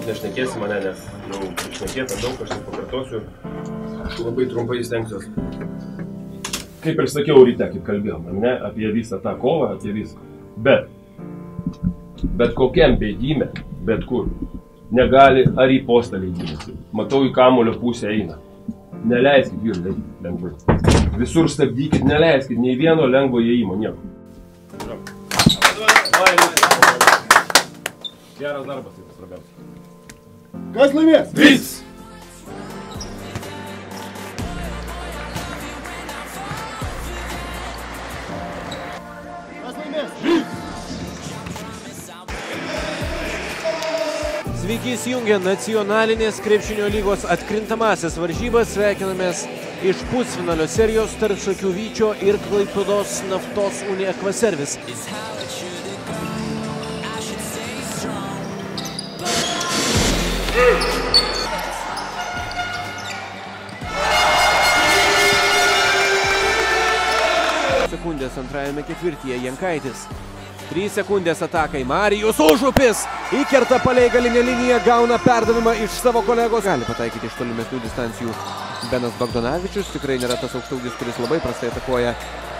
nešnekėsi mane, nes jau šnekėta daug, aš tai pakartosiu. Aš labai trumpai stengsiuos. Kaip ir sakiau ryte, kaip kalbėjom, ne, apie visą tą kovą, apie viską. Bet kokiam bėgime, bet kur, negali ar į postą leidimą. Matau, į kamulio pusę eina. Neleiskit vyrai lengvai. Visur stabdykit, neleiskit nei vieno lengvo įėjimo, nieko. Geras darbas, tai svarbiausia. Kas laimės? Vis! Kas laimės? Sveiki įsijungę nacionalinės krepšinio lygos atkrintamasis varžybas. Sveikinamės iš pusfinalio serijos tarp Šakių Vyčio ir Klaipėdos Naftos Unija Akvaservis. Sekundės antrajame ketvirtyje Jankaitis. 3 sekundės atakai. Marijus Užupis įkerta palei galinę liniją, gauna perdavimą iš savo kolegos. Gali pataikyti iš tolimesnių distancijų Benas Bogdanovičius. Tikrai nėra tas aukštaūgis, kuris labai prastai atakuoja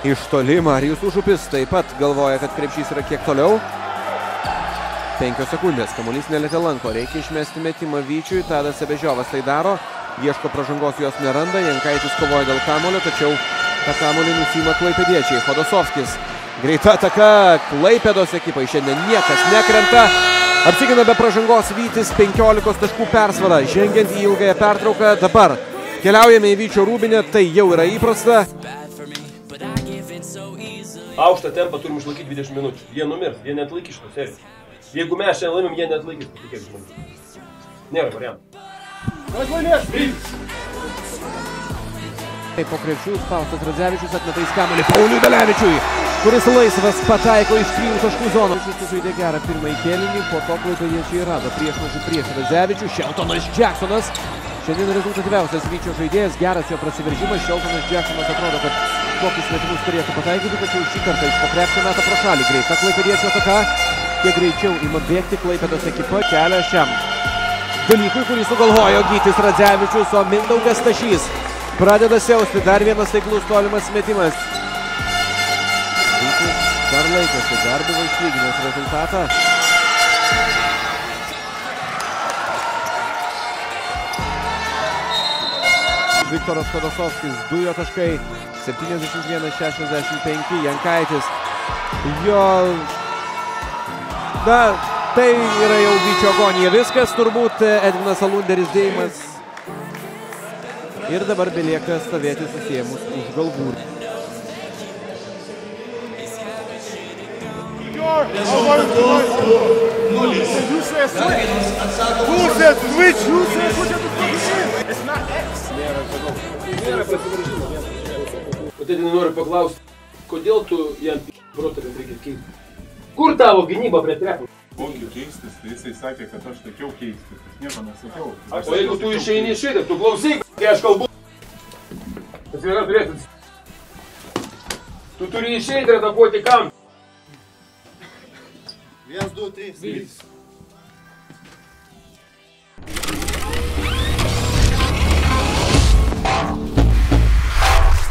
iš toli. Marijus Užupis taip pat galvoja, kad krepšys yra kiek toliau. 5 sekundės. Kamuolys nelietė lanko. Reikia išmesti metimą Vyčiui. Tadas Sebežiovas tai daro. Ieško pražangos, jos neranda. Jankaitis kovoja dėl kamuolio, tačiau tą kamuolį nusiima klaipėdiečiai. Chodosovskis. Greita ataka Klaipėdos ekipai. Šiandien niekas nekrenta. Apsigina be pražangos Vytis, 15 taškų persvara. Žengiant į ilgąją pertrauką. Dabar keliaujame į Vyčio rūbinę. Tai jau yra įprasta. Aukštą tempą turim išlaikyti 20 minučių. Jie numirs, jie neatlaikys šito serijos. Jeigu mes šiandien laimim, jie neatlaikys. Patikėk žmonės. Nėra variantų. Kas laimės? Po krepšių Faustas Radzevičius atmetais kamuolį Pauliui Belevičiui, kuris laisvas pataiko iš 3 taškų zoną. Šis sužaidė gerą pirmąjį kėlinį, po to klaipėdiečiai rado priešnuodžių prieš Radzevičių. Sheltonas Jacksonas, šiandien rezultatyviausias Vyčio žaidėjas, geras jo prasiveržimas. Sheltonas Jacksonas atrodo, kad tokius metimus turėtų pataikyti, tačiau šį kartą iš po krepšio meta pro šalį. Greita klaipėdiečio ataka, kiek greičiau ima bėgti Klaipėdos ekipa, kelia šiam dalykui, kurį sugalvojo Gytis Radzevičius, o Mindaugas Stašys pradeda siausti. Dar vienas taiklus tolimas metimas. Vytis dar laikosi, dar buvo išlyginęs rezultatą. Viktoras Chodosovskis, 2 jo taškai, 71-65, Jankaitis. Jo, na, tai yra jau Vyčio agonija. Viskas, turbūt Edvinas Alunderis dėjimas. Ir dabar belieka stovėti susiemus už galvų. O tai noriu paklausti, kodėl tu jam protą, kad reikia keisti? Kur tavo gynyba prie trepų? Kokiu keistis, tai jisai sakė, kad aš sakiau keistis, aš nieko nesakiau. O jeigu tu išeini šitaip, tu klausyk, kai aš kalbu. Tas yra turėtų. Tu turi išeiti ir atakuoti kam. 1, 2, 3.